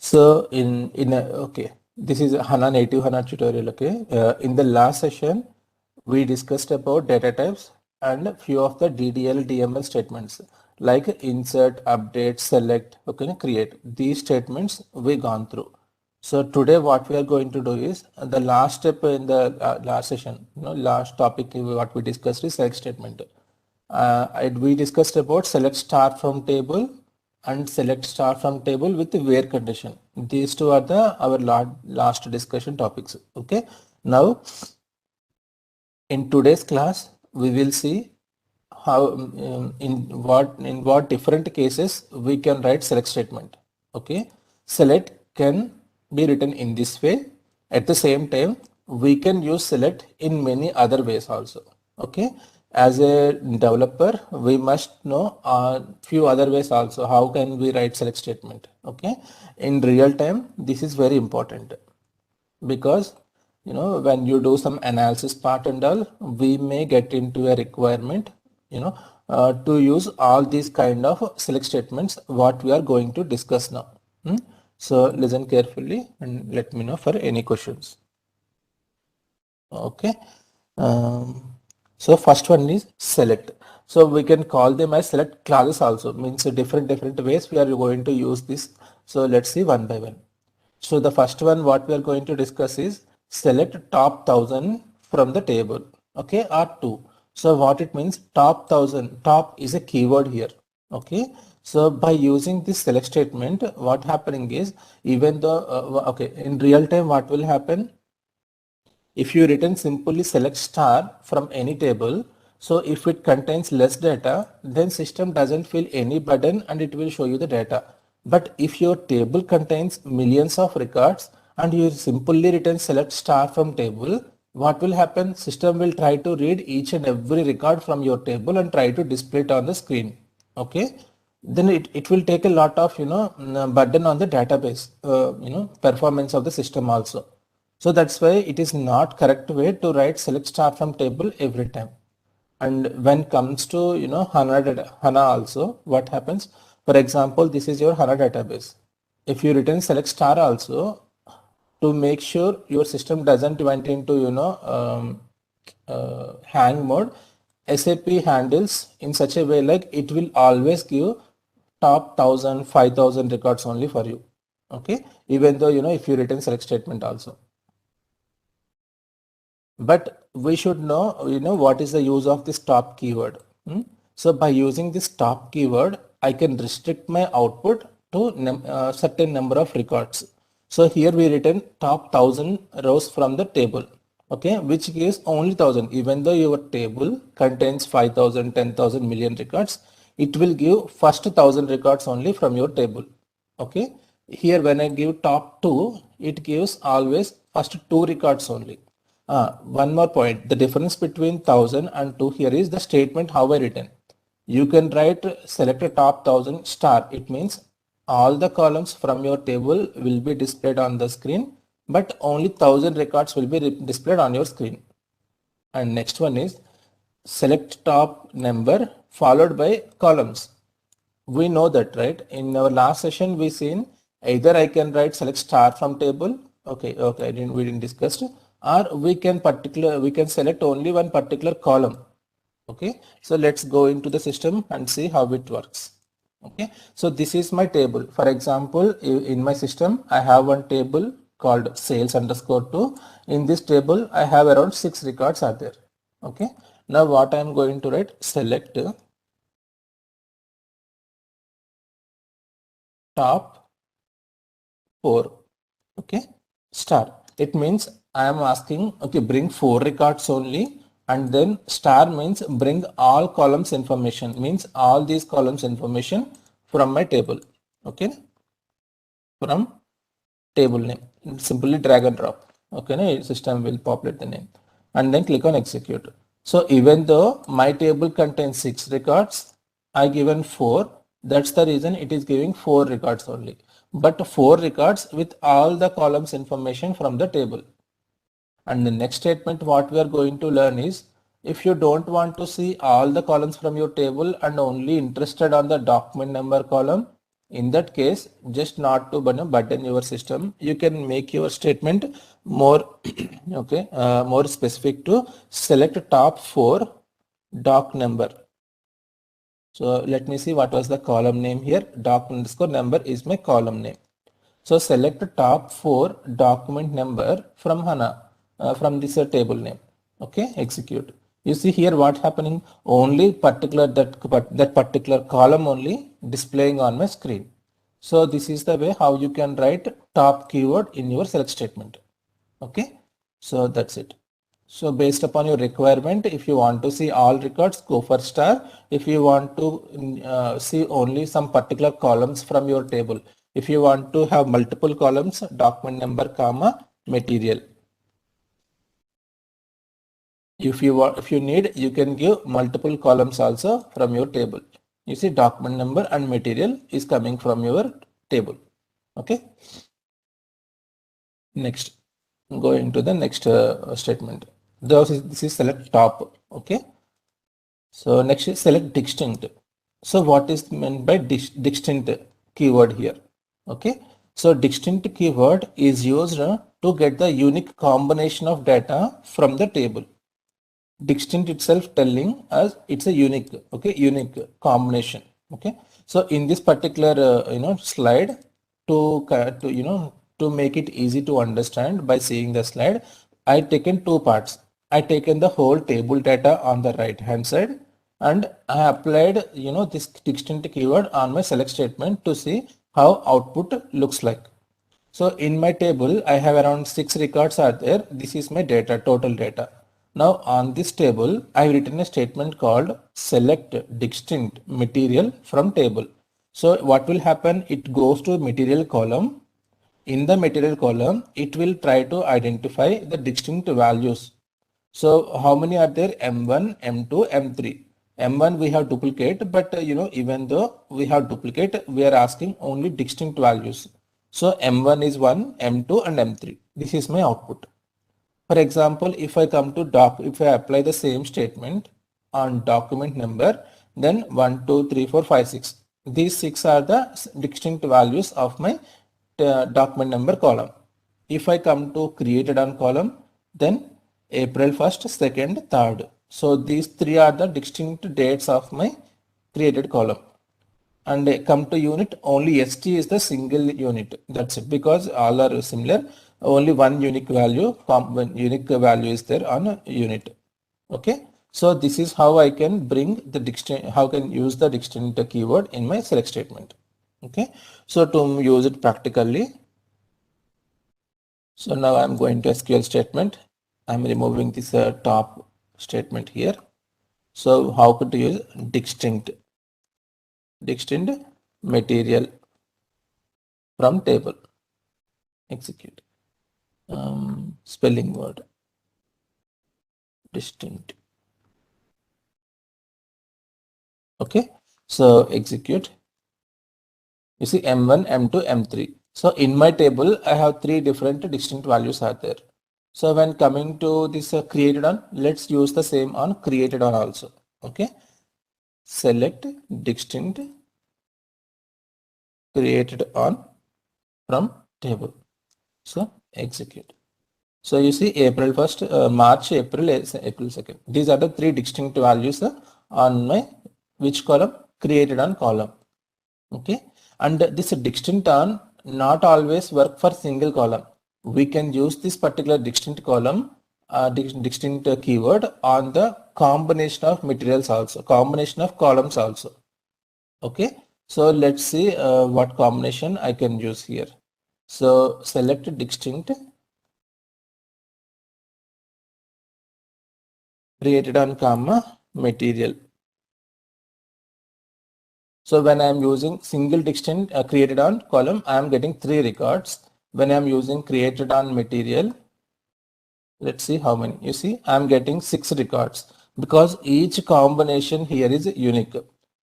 So okay, this is a HANA native HANA tutorial. Okay, in the last session we discussed about data types and few of the DDL DML statements like insert, update, select, okay, create. These statements we gone through. So today what we are going to do is the last step in the last session, last topic what we discussed is select statement. We discussed about select star from table and select star from table with the where condition. These two are our last discussion topics. Okay. Now in today's class we will see how in what different cases we can write select statement. Okay. Select can be written in this way. At the same time we can use select in many other ways also. Okay. As a developer we must know few other ways also how can we write select statement. Okay. In real time this is very important because when you do some analysis part and all, we may get into a requirement to use all these kind of select statements what we are going to discuss now. So listen carefully and let me know for any questions. Okay. So first one is select. So we can call them as select clauses also, means different ways we are going to use this. So let's see one by one. So the first one what we are going to discuss is select top 1000 from the table, okay, or 2. So what it means, top 1000, top is a keyword here, okay. So by using this select statement, what happening is, even though, okay, in real time what will happen, if you written simply select star from any table, so if it contains less data, then system doesn't feel any burden and it will show you the data. But if your table contains millions of records and you simply written select star from table, what will happen? System will try to read each and every record from your table and try to display it on the screen. Okay. Then it will take a lot of burden on the database performance of the system also. So that's why it is not correct way to write select star from table every time. And when comes to HANA also, what happens? For example, this is your HANA database. If you written select star also, to make sure your system doesn't went into hang mode, SAP handles in such a way like it will always give top 1000, 5000 records only for you. Okay, even though if you written select statement also. But we should know what is the use of this top keyword. So by using this top keyword, I can restrict my output to certain number of records. So here we written top 1000 rows from the table, okay, which gives only 1000. Even though your table contains 5000, 10,000 million records, it will give first 1000 records only from your table. Okay, here when I give top 2, it gives always first 2 records only. One more point, the difference between 1000 and 2 here is the statement how I written. You can write select a top 1000 star. It means all the columns from your table will be displayed on the screen, but only 1000 records will be displayed on your screen. And next one is select top number followed by columns. We know that, right? In our last session we seen either I can write select star from table, okay, we didn't discuss, or we can select only one particular column. Okay, so let's go into the system and see how it works. Okay, so this is my table. For example, in my system I have one table called sales underscore 2. In this table I have around 6 records are there. Okay, now what I am going to write, select top 4, okay, star. It means I am asking, okay, bring 4 records only, and then star means bring all columns information, means all these columns information from my table, okay, from table name. Simply drag and drop, okay, system will populate the name and then click on execute. So even though my table contains 6 records, I given 4. That's the reason it is giving 4 records only, but 4 records with all the columns information from the table. And the next statement what we are going to learn is, if you don't want to see all the columns from your table and only interested on the document number column, In that case, just not to burden your system, you can make your statement more okay, more specific to select top 4 doc number. So let me see what was the column name here. Doc underscore number is my column name. So select top 4 document number from HANA, from this table name. Okay, execute. You see here what happening? Only particular that particular column only displaying on my screen. So this is the way how you can write top keyword in your select statement. Okay, so that's it. So based upon your requirement, if you want to see all records, go for star. If you want to see only some particular columns from your table, if you want to have multiple columns, document number, comma, material. If you need, you can give multiple columns also from your table. You see document number and material is coming from your table. Okay. Next, going to the next statement. This is select top. Okay. So next is select distinct. So what is meant by distinct keyword here? Okay. So distinct keyword is used to get the unique combination of data from the table. Distinct itself telling us it's a unique, okay, unique combination. Okay. So in this particular slide, to make it easy to understand by seeing the slide, I taken two parts. I taken the whole table data on the right hand side, and I applied this distinct keyword on my select statement to see how output looks like. So in my table, I have around 6 records are there. This is my data, total data. Now on this table, I have written a statement called select distinct material from table. So what will happen? It goes to material column. In the material column, it will try to identify the distinct values. So how many are there? M1, M2, M3. M1 we have duplicate, but even though we have duplicate, we are asking only distinct values. So M1 is 1, M2 and M3. This is my output. For example, if I come to if I apply the same statement on document number, then 1, 2, 3, 4, 5, 6. These 6 are the distinct values of my document number column. If I come to created on column, then April 1st, 2nd, 3rd. So these 3 are the distinct dates of my created column. And come to unit, only ST is the single unit. That's it, because all are similar. Only one unique value is there on a unit. Okay. So this is how I can bring the distinct, how can use the distinct keyword in my select statement. Okay. So to use it practically, so now I'm going to SQL statement. I'm removing this top statement here. So how could you use distinct material from table? Execute. Spelling word distinct. Okay, so execute. You see M1, M2, M3. So in my table, I have 3 different distinct values are there. So when coming to this created on, let's use the same on created on also. Okay, select distinct created on from table. So execute. So you see April 1st, March, April 2nd. These are the 3 distinct values on my which column? Created on column. Okay. And this distinct on not always work for single column. We can use this particular distinct column, distinct keyword on the combination of materials also, combination of columns also. Okay. So let's see what combination I can use here. So select distinct created on comma material. So when I am using single distinct created on column, I am getting 3 records. When I am using created on material, let's see how many. You see, I am getting 6 records because each combination here is unique.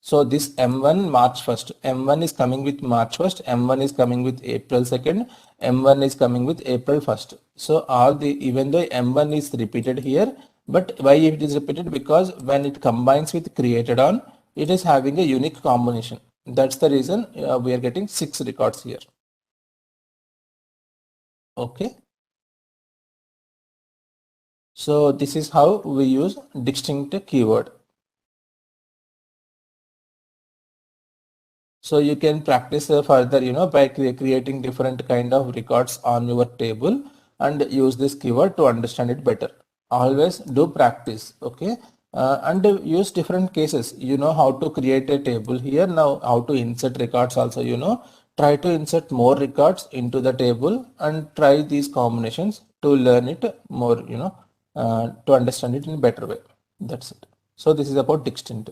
So this M1 March 1st, M1 is coming with March 1st, M1 is coming with April 2nd, M1 is coming with April 1st. So all the, even though M1 is repeated here, but why it is repeated? Because when it combines with created on, it is having a unique combination. That's the reason we are getting 6 records here. Okay. So this is how we use distinct keyword. So you can practice further, by creating different kind of records on your table and use this keyword to understand it better. Always do practice, okay? And use different cases. You know how to create a table here. Now how to insert records also, try to insert more records into the table and try these combinations to learn it more, to understand it in a better way. That's it. So this is about distinct.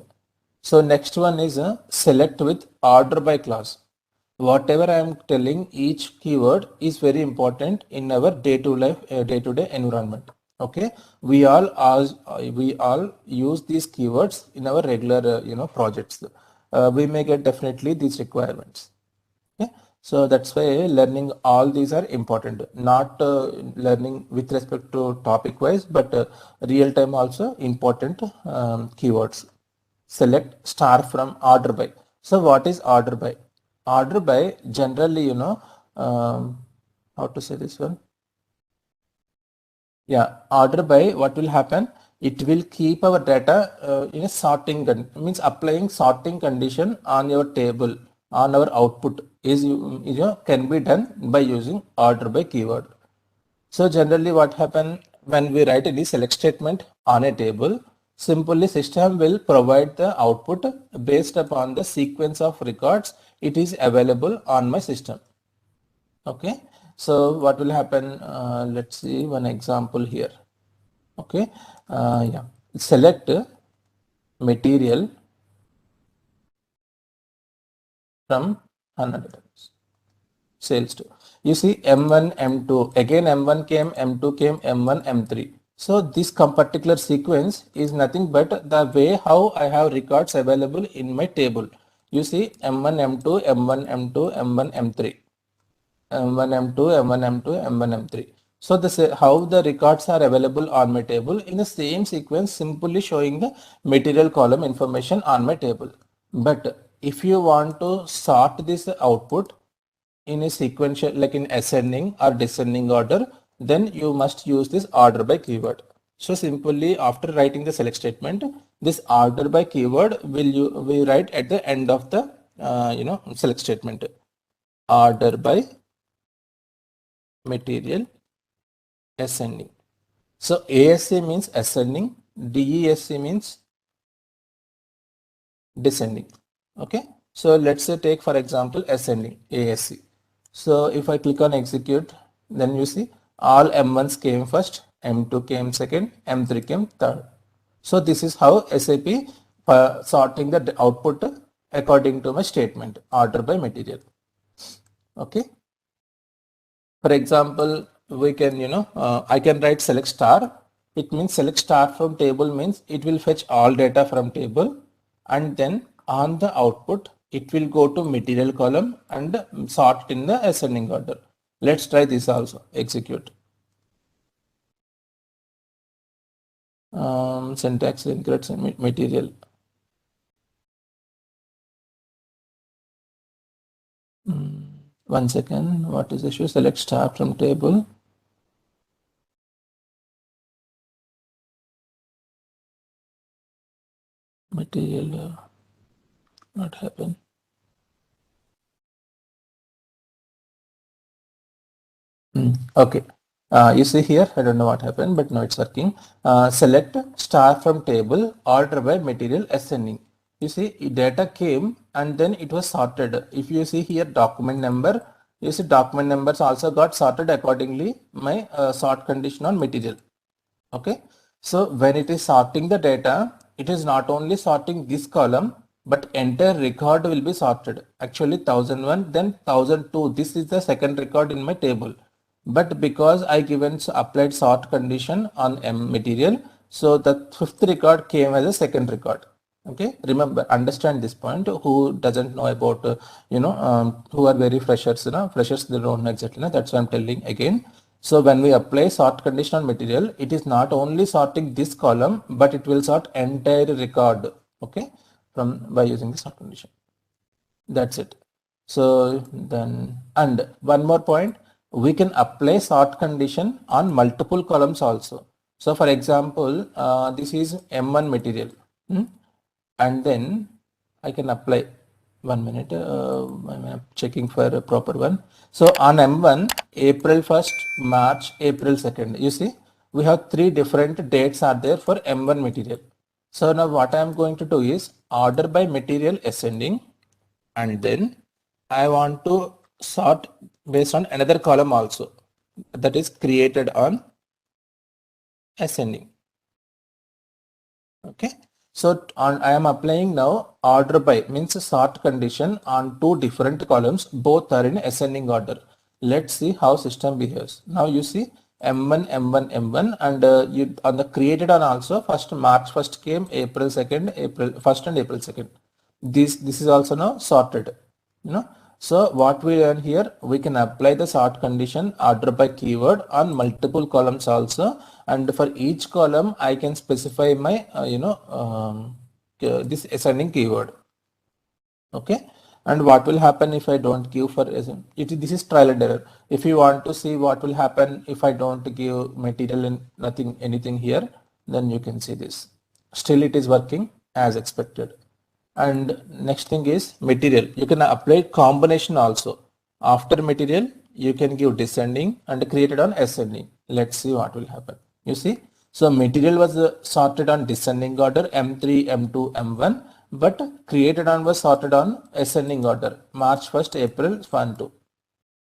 So next one is select with order by clause. Whatever I am telling, each keyword is very important in our day-to-day environment. Okay, we all use these keywords in our regular projects. We may get definitely these requirements. Okay, so that's why learning all these are important. Not learning with respect to topic wise, but real time also important keywords. Select star from order by. So what is order by? Order by generally, how to say this one? Yeah, order by what will happen? It will keep our data in a sorting, means applying sorting condition on your table, on our output is, can be done by using order by keyword. So generally what happen when we write any select statement on a table, simply system will provide the output based upon the sequence of records it is available on my system. Okay, so what will happen? Let's see one example here. Okay, yeah, select material from 100 sales to. You see M1, M2, again M1 came, M2 came, M1, M3. So this particular sequence is nothing but the way how I have records available in my table. You see M1, M2, M1, M2, M1, M3. M1, M2, M1, M2, M1, M3. So this how the records are available on my table in the same sequence, simply showing the material column information on my table. But if you want to sort this output in a sequential, like in ascending or descending order, then you must use this order by keyword. So simply after writing the select statement, this order by keyword will write at the end of the select statement. Order by material ascending. So ASA means ascending, DESC means descending. Okay, so let's say take for example ascending, ASC. So if I click on execute, then you see all M1s came first, M2 came second, M3 came third. So this is how SAP sorting the output according to my statement, order by material. Okay, for example, we can, I can write select star. It means select star from table means it will fetch all data from table, and then on the output, it will go to material column and sort in the ascending order. Let's try this also. Execute. Syntax incorrect material. One second. What is the issue? Select star from table. Material. What happened? Okay. You see here, I don't know what happened, but now it's working. Select star from table, order by material ascending. You see data came and then it was sorted. If you see here document number, you see document numbers also got sorted accordingly my sort condition on material. Okay, so when it is sorting the data, it is not only sorting this column, but entire record will be sorted. Actually 1001, then 1002, this is the second record in my table. But because I given applied sort condition on M material, so the fifth record came as a second record. Okay, remember, understand this point. Who doesn't know about who are very freshers, freshers, they don't know exactly, that's why I'm telling again. So when we apply sort condition on material, it is not only sorting this column, but it will sort entire record, okay, from by using the sort condition. That's it. So then, and one more point, we can apply sort condition on multiple columns also. So for example, this is M1 material, and then I can apply, 1 minute, I'm checking for a proper one. So on M1, April 1st, March, April 2nd, you see, we have three different dates are there for M1 material. So now what I am going to do is order by material ascending, and then I want to sort based on another column also, that is created on ascending. Okay, so I am applying now order by, means a sort condition on two different columns, both are in ascending order. Let's see how system behaves. Now you see M1, M1, M1, and you on the created on also, first March 1st came, April 2nd, April 1st and April 2nd. This is also now sorted, you know. So what we learn here, we can apply the sort condition order by keyword on multiple columns also, and for each column I can specify my this ascending keyword. Okay, and what will happen if I don't give for this is trial and error. If you want to see what will happen if I don't give material and nothing anything here, then you can see this. Still it is working as expected. And next thing is material. You can apply combination also. After material, you can give descending and create it on ascending. Let's see what will happen. You see, so material was sorted on descending order M3, M2, M1, but created on was sorted on ascending order March 1st, April 1, 2.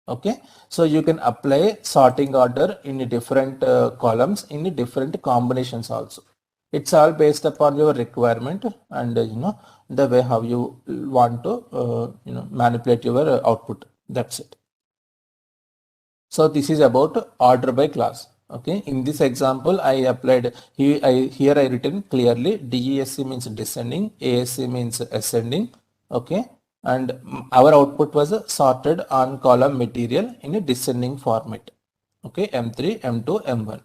Okay, so you can apply sorting order in different columns in different combinations also. It's all based upon your requirement and the way how you want to manipulate your output. That's it. So this is about order by class. Okay, in this example I applied here I written clearly DESC means descending, ASC means ascending. Okay, and our output was sorted on column material in a descending format. Okay, M3, M2, M1.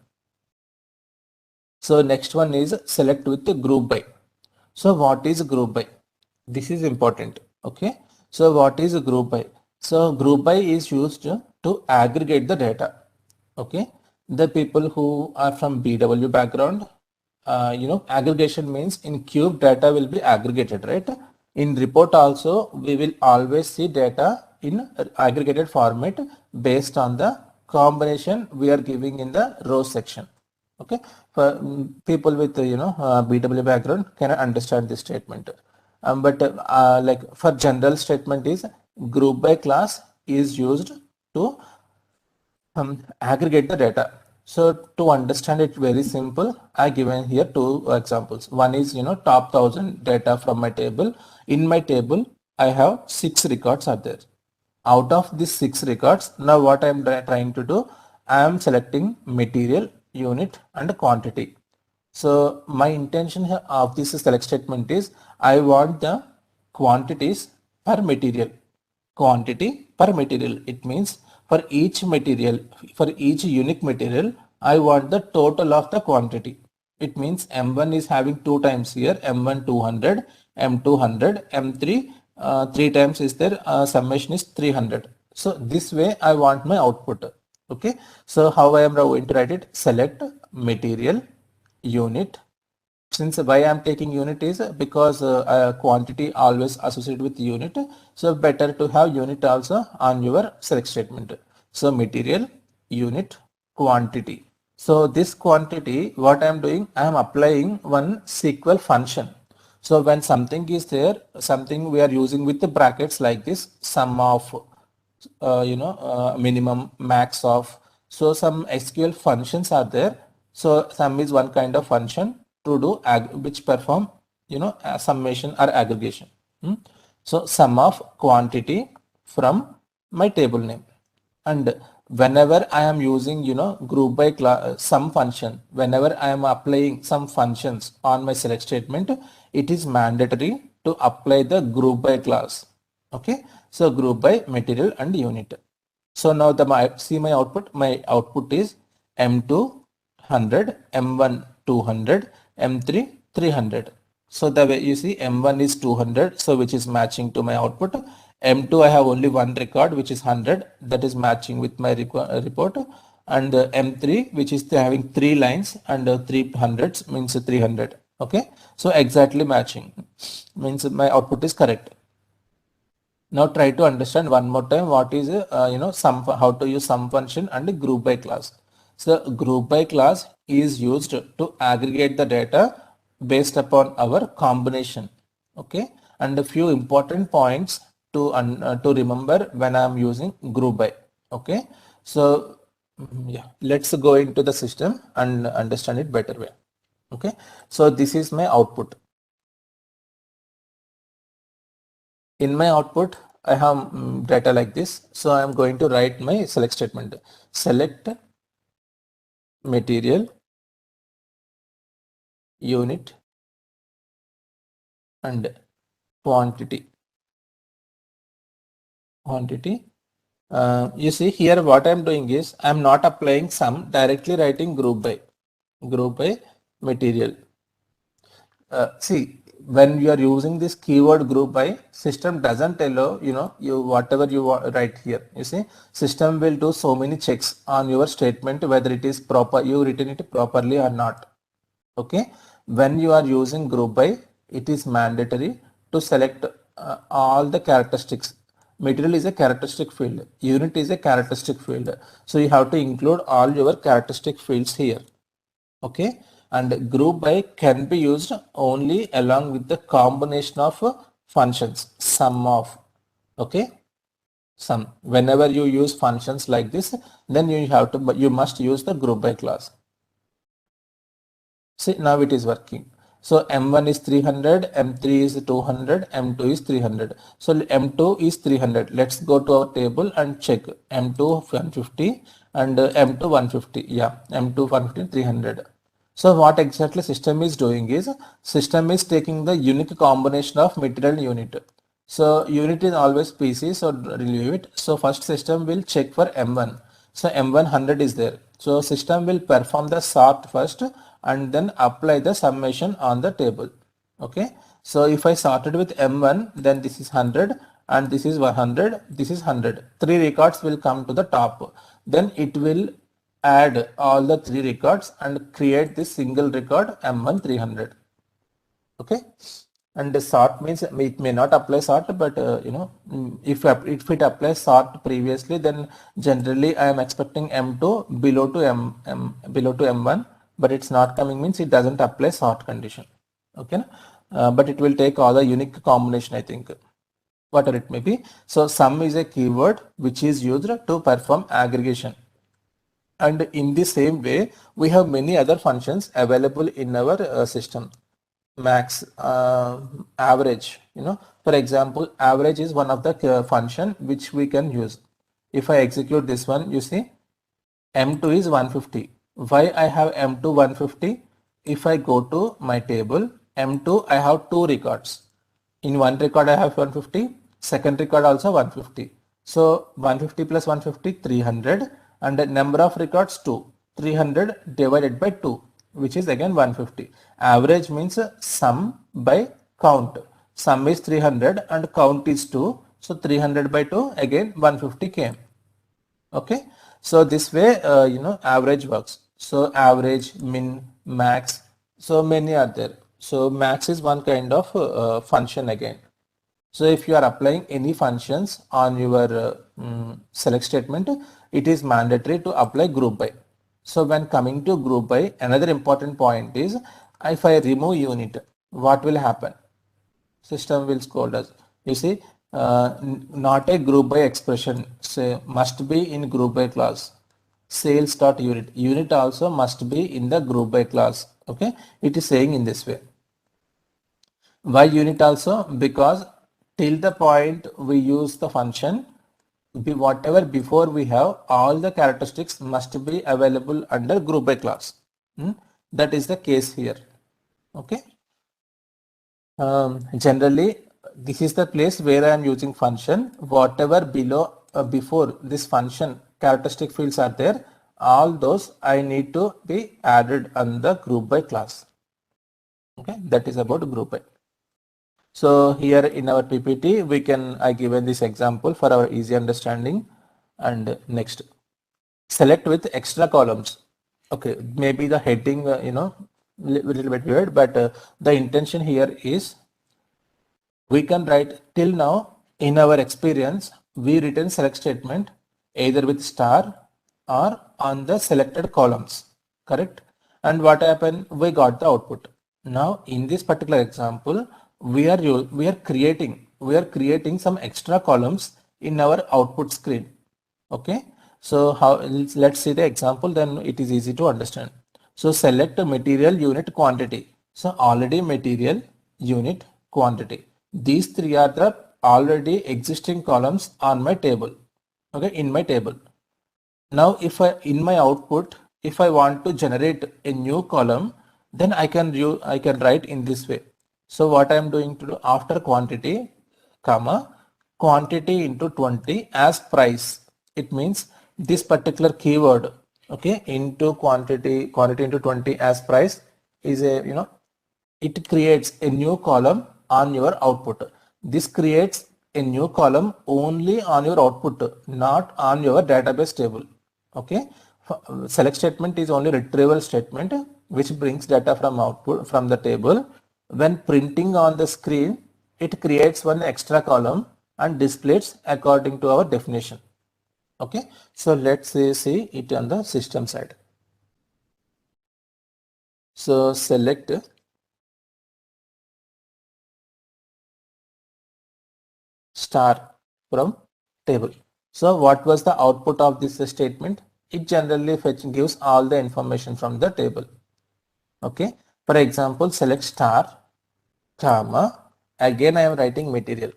So next one is select with the group by. So what is group by? This is important. Okay. So what is a group by? So group by is used to aggregate the data. Okay. The people who are from BW background, aggregation means in cube data will be aggregated, right? In report also, we will always see data in aggregated format based on the combination we are giving in the row section. Okay, for people with BW background can understand this statement, but like for general statement is group by class is used to aggregate the data. So to understand it very simple, I given here two examples. One is top 1000 data from my table. In my table I have 6 records are there. Out of these 6 records, now what I am trying to do, I am selecting material, unit and quantity. So my intention of this select statement is I want the quantities per material. Quantity per material. It means for each material, for each unique material, I want the total of the quantity. It means M1 is having 2 times here, M1 200, M2 100, M3 3 times is there, summation is 300. So this way I want my output. Okay, so how I am going to write it? Select material, unit. Since why I am taking unit is because quantity always associated with unit, so better to have unit also on your select statement. So material, unit, quantity. So this quantity, what I am doing, I am applying one SQL function. So when something is there, something we are using with the brackets like this, sum of minimum, max of. So some SQL functions are there. So sum is one kind of function to do which perform summation or aggregation. So sum of quantity from my table name. And whenever I am using group by sum function, whenever I am applying some functions on my select statement, it is mandatory to apply the group by class. Okay, so group by material and unit. So now see my output. My output is M2 100, M1 200, M3 300. So the way you see M1 is 200, so which is matching to my output. M2 I have only one record which is 100, that is matching with my report, and M3 which is having 3 lines and 300s means 300. Okay, so exactly matching means my output is correct. Now try to understand one more time what is sum, how to use sum function and group by class. So group by class is used to aggregate the data based upon our combination. Okay, and a few important points to remember when I am using group by. Okay, so yeah, let's go into the system and understand it better way. Okay, so this is my output. In my output, I have data like this. So I am going to write my select statement. Select material, unit, and quantity. You see here what I am doing is I am not applying sum, directly writing group by material. See, when you are using this keyword group by, system doesn't allow you whatever you write here. You see, system will do so many checks on your statement whether it is proper, you written it properly or not. Okay, when you are using group by, it is mandatory to select all the characteristics. Material is a characteristic field, unit is a characteristic field, so you have to include all your characteristic fields here. Okay, and group by can be used only along with the combination of functions, sum of. Okay, sum, whenever you use functions like this, then you must use the group by clause. See, now it is working. So M1 is 300, M3 is 200, M2 is 300. So M2 is 300. Let's go to our table and check M2 150 and M2 150. Yeah, M2 150, 300. So what exactly system is doing is, system is taking the unique combination of material unit. So unit is always PC, so relieve it. So first system will check for M1. So M1 100 is there. So system will perform the sort first and then apply the summation on the table. Okay. So if I sorted with M1, then this is 100 and this is 100, this is 100. 3 records will come to the top. Then it will add all the 3 records and create this single record M1 300. Okay, and the sort means it may not apply sort, but if it applies sort previously, then generally I am expecting M2 below to below to M1, but it's not coming means it doesn't apply sort condition. Okay, but it will take all the unique combination, I think, whatever it may be. So sum is a keyword which is used to perform aggregation. And in the same way, we have many other functions available in our system. Max, average, for example, average is one of the function which we can use. If I execute this one, you see M2 is 150. Why I have M2 150? If I go to my table, M2 I have 2 records. In one record I have 150, second record also 150. So 150 plus 150, 300, and the number of records 2. 300 divided by 2, which is again 150. Average means sum by count. Sum is 300 and count is 2. So 300 by 2, again 150 came. Okay, so this way average works. So average, min, max, so many are there. So max is one kind of function again. So if you are applying any functions on your select statement, it is mandatory to apply group by. So when coming to group by, another important point is, if I remove unit, what will happen? System will scold us. You see, not a group by expression, say must be in group by clause. Sales dot unit, unit also must be in the group by clause. Okay, it is saying in this way. Why unit also? Because till the point we use the function, whatever before we have, all the characteristics must be available under group by clause. That is the case here. Okay. Generally, this is the place where I am using function. Whatever below before this function characteristic fields are there, all those I need to be added on the group by class. Okay, that is about group by. So here in our PPT, I given this example for our easy understanding. And next, select with extra columns. Okay, maybe the heading, little bit weird, but the intention here is we can write till now in our experience, we written select statement either with star or on the selected columns, correct? And what happened? We got the output. Now in this particular example, we are creating some extra columns in our output screen. Okay, so let's see the example, then it is easy to understand. So select a material unit quantity. So already material unit quantity. These three are the already existing columns on my table. Okay, in my table. Now if in my output, if I want to generate a new column, then I can write in this way. So what I am doing to do, after quantity, comma, quantity into 20 as price. It means this particular keyword, okay, into quantity into 20 as price is it creates a new column on your output. This creates a new column only on your output, not on your database table. Okay, select statement is only retrieval statement which brings data from output from the table. When printing on the screen, it creates one extra column and displays according to our definition. Okay, so let's see it on the system side. So select star from table. So what was the output of this statement? It generally gives all the information from the table. Okay, for example, select star, comma, again I am writing material.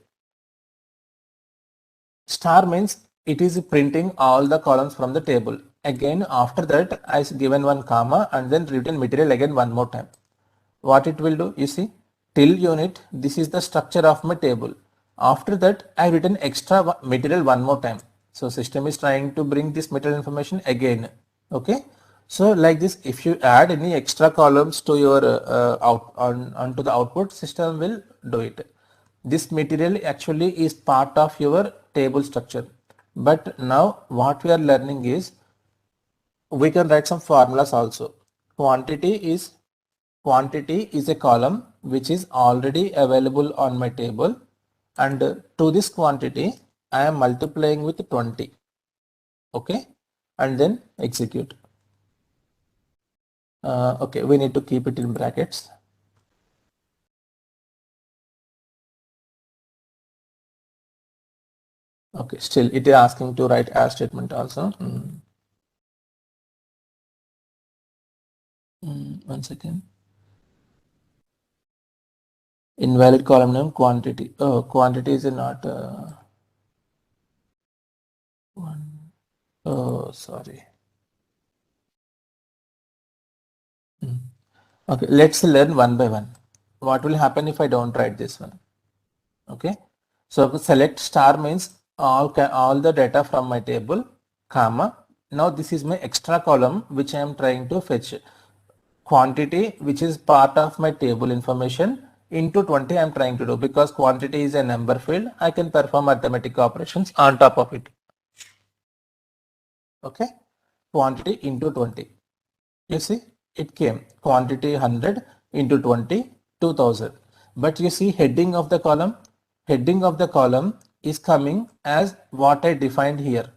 Star means it is printing all the columns from the table. Again, after that, I given one comma and then written material again one more time. What it will do, you see, till unit, this is the structure of my table. After that, I written extra material one more time. So system is trying to bring this material information again. Okay. So like this, if you add any extra columns to your onto the output, system will do it. This material actually is part of your table structure. But now what we are learning is we can write some formulas also. Quantity is a column which is already available on my table, and to this quantity I am multiplying with 20. Okay, and then execute. Okay, we need to keep it in brackets. Okay, still it is asking to write as statement also. One second. Invalid column name quantity. Oh, quantity is not one. Oh, sorry. Okay, let's learn one by one. What will happen if I don't write this one? Okay, so select star means all the data from my table, comma. Now this is my extra column which I am trying to fetch. Quantity, which is part of my table information, into 20 I am trying to do, because quantity is a number field. I can perform arithmetic operations on top of it. Okay, quantity into 20. You see, it came quantity 100 into 20, 2000. But you see heading of the column is coming as what I defined here.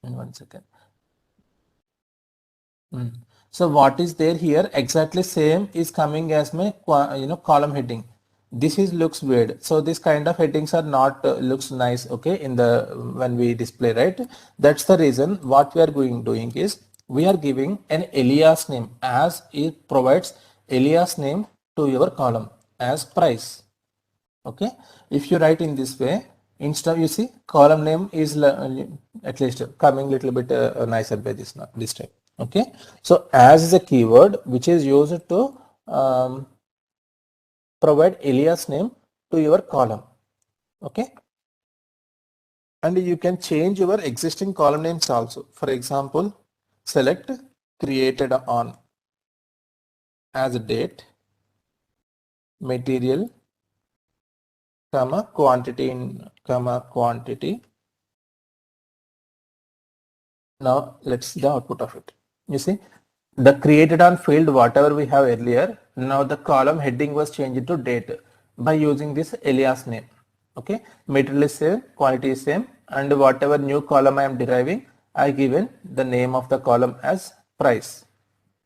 In one second. So what is there here exactly same is coming as my column heading. This is looks weird. So this kind of headings are not looks nice. Okay, in the when we display, right? That's the reason what we are doing is we are giving an alias name, as it provides alias name to your column as price. Okay, if you write in this way, instead you see column name is at least coming little bit nicer by this time. Okay, so as is a keyword which is used to provide alias name to your column. Okay, and you can change your existing column names also. For example, select created on as a date, material comma quantity in comma quantity. Now let's see the output of it. You see the created on field whatever we have earlier, now the column heading was changed to date by using this alias name. Okay, material is same, quantity is same, and whatever new column I am deriving, I given the name of the column as price.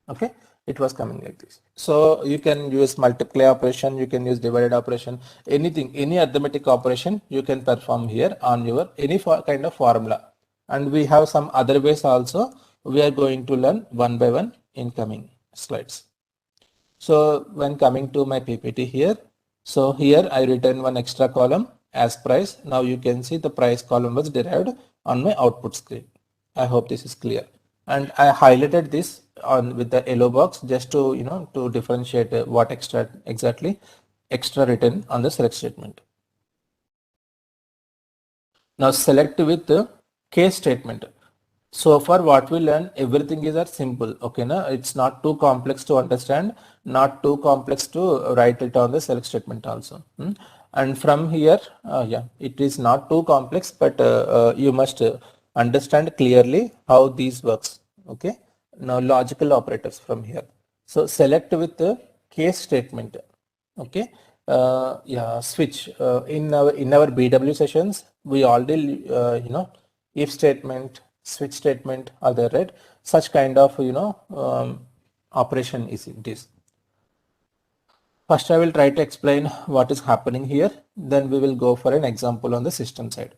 Okay, it was coming like this. So you can use multiply operation, you can use divided operation, anything, any arithmetic operation you can perform here on your any kind of formula. And we have some other ways also, we are going to learn one by one in coming slides. So when coming to my PPT here, so here I written one extra column as price. Now you can see the price column was derived on my output screen. I hope this is clear. And I highlighted this on with the yellow box just to to differentiate what exactly extra written on the select statement. Now select with the case statement. So far what we learn, everything is simple. Okay, na? It's not too complex to understand, not too complex to write it on the select statement also. And from here, yeah, it is not too complex, but you must understand clearly how these works. Okay, now logical operators from here. So select with the case statement. Okay, yeah, switch. In our BW sessions, we already if statement, switch statement are there, right? Such kind of operation is it is. First, I will try to explain what is happening here. Then we will go for an example on the system side.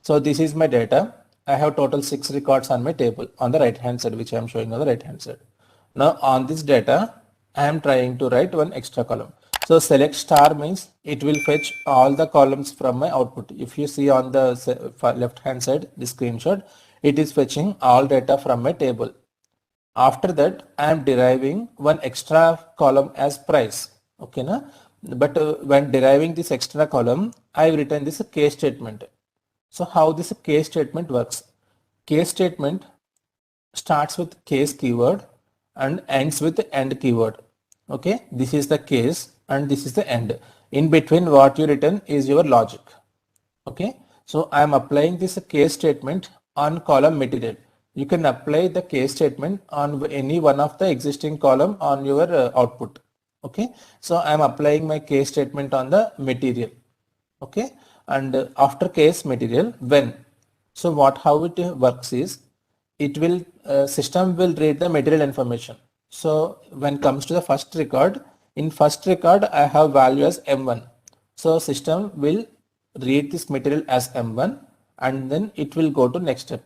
So this is my data. I have total 6 records on my table on the right hand side, which I am showing on the right hand side. Now on this data, I am trying to write one extra column. So select star means it will fetch all the columns from my output. If you see on the left hand side, the screenshot, it is fetching all data from my table. After that, I am deriving one extra column as price. Okay, na? But when deriving this extra column, I have written this case statement. So how this case statement works? Case statement starts with case keyword and ends with end keyword. Okay, this is the case and this is the end. In between what you written is your logic. Okay, so I am applying this case statement on column material. You can apply the case statement on any one of the existing column on your output. Okay, so I am applying my case statement on the material. Okay, and after case material when, so how it works is, it will system will read the material information. So when comes to the first record, in first record I have value as m1, so system will read this material as m1 and then it will go to next step.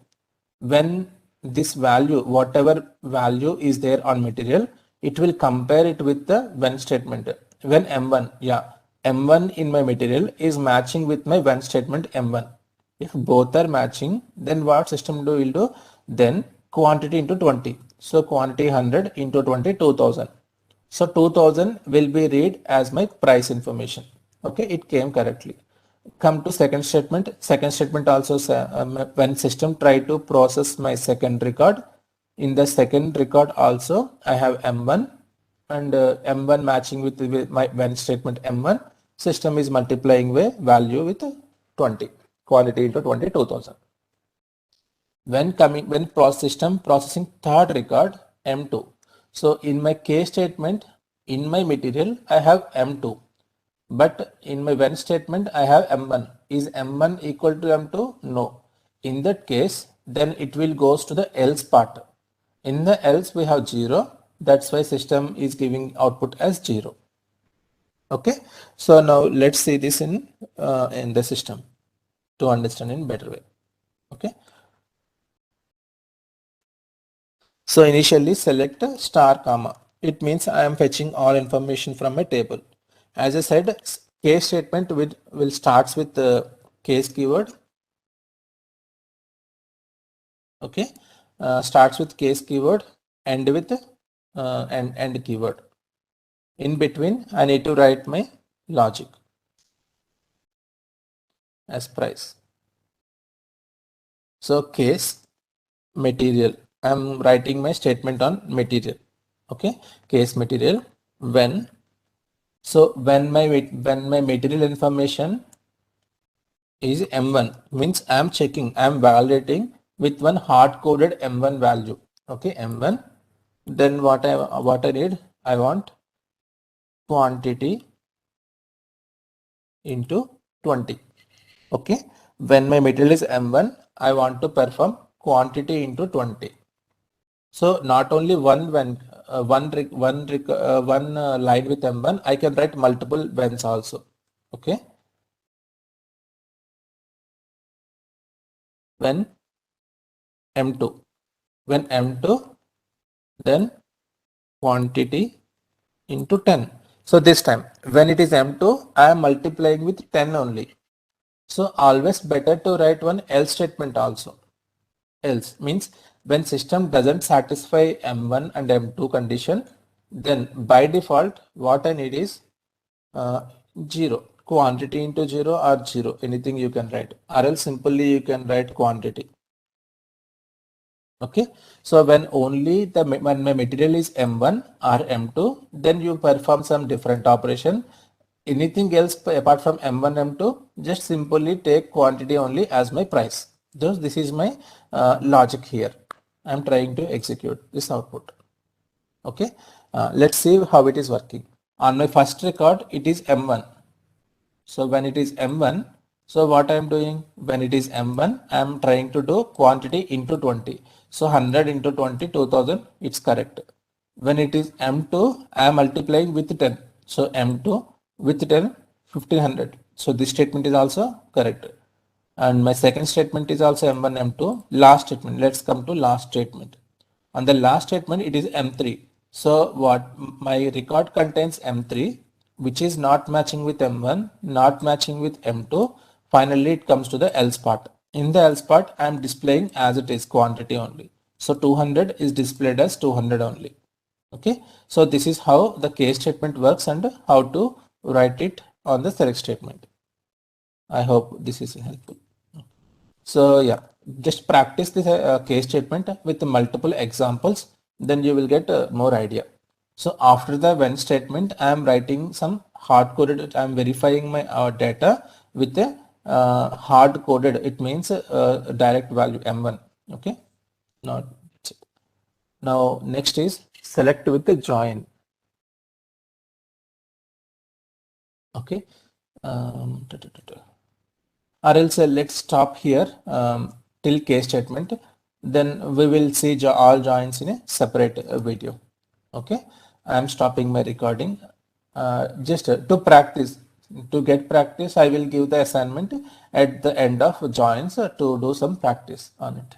When this value, whatever value is there on material, it will compare it with the when statement. When m1, yeah, m1 in my material is matching with my when statement m1. If both are matching, then what system will do? Then quantity into 20. So quantity 100 into 20, 2000. So 2000 will be read as my price information. Okay, it came correctly. Come to second statement. Second statement also when system try to process my second record, in the second record also I have m1 and m1 matching with my when statement m1. System is multiplying by value with 20, quality into 20, 2000. When system processing third record m2. So in my case statement, in my material I have m2, but in my when statement I have m1. Is m1 equal to m2? No. In that case, then it will goes to the else part. In the else we have 0. That's why system is giving output as 0. Okay. So now let's see this in the system to understand in better way. Okay. So initially select star comma. It means I am fetching all information from my table. As I said, case statement will starts with the case keyword. Okay, starts with case keyword, end with end keyword. In between, I need to write my logic as price. So case material, I'm writing my statement on material. Okay, case material when So when my material information is M1, means I am checking, I am validating with one hard coded M1 value. Okay, M1. Then what I need, I want quantity into 20. Okay, when my material is M1, I want to perform quantity into 20. So not only one line with M1, I can write multiple whens also. Okay, when M2, when M2, then quantity into 10. So this time when it is M2, I am multiplying with 10 only. So always better to write one else statement also. Else means when system doesn't satisfy M1 and M2 condition, then by default what I need is 0, quantity into 0 or 0, anything you can write, or else simply you can write quantity. Okay, so when only when my material is M1 or M2, then you perform some different operation. Anything else apart from M1, M2, just simply take quantity only as my price. Thus, this is my logic here. I'm trying to execute this output. Okay, let's see how it is working. On my first record, it is M1. So when it is M1, so what I am doing, when it is M1, I am trying to do quantity into 20. So 100 into 20, 2000, it's correct. When it is M2, I am multiplying with 10. So M2 with 10, 1500. So this statement is also correct. And my second statement is also M1, M2. Last statement, let's come to last statement. On the last statement, it is M3. So what my record contains M3, which is not matching with M1, not matching with M2. Finally, it comes to the else part. In the else part, I am displaying as it is quantity only. So 200 is displayed as 200 only. Okay. So this is how the case statement works and how to write it on the select statement. I hope this is helpful. So yeah, just practice this case statement with multiple examples, then you will get more idea. So after the when statement, I am writing some hard coded, I am verifying my data with a hard coded, it means direct value M1. Okay, now, now next is select with the join. Okay. Or else let's stop here till case statement, then we will see all joins in a separate video. Okay, I am stopping my recording. Just to practice, to get practice, I will give the assignment at the end of joins to do some practice on it.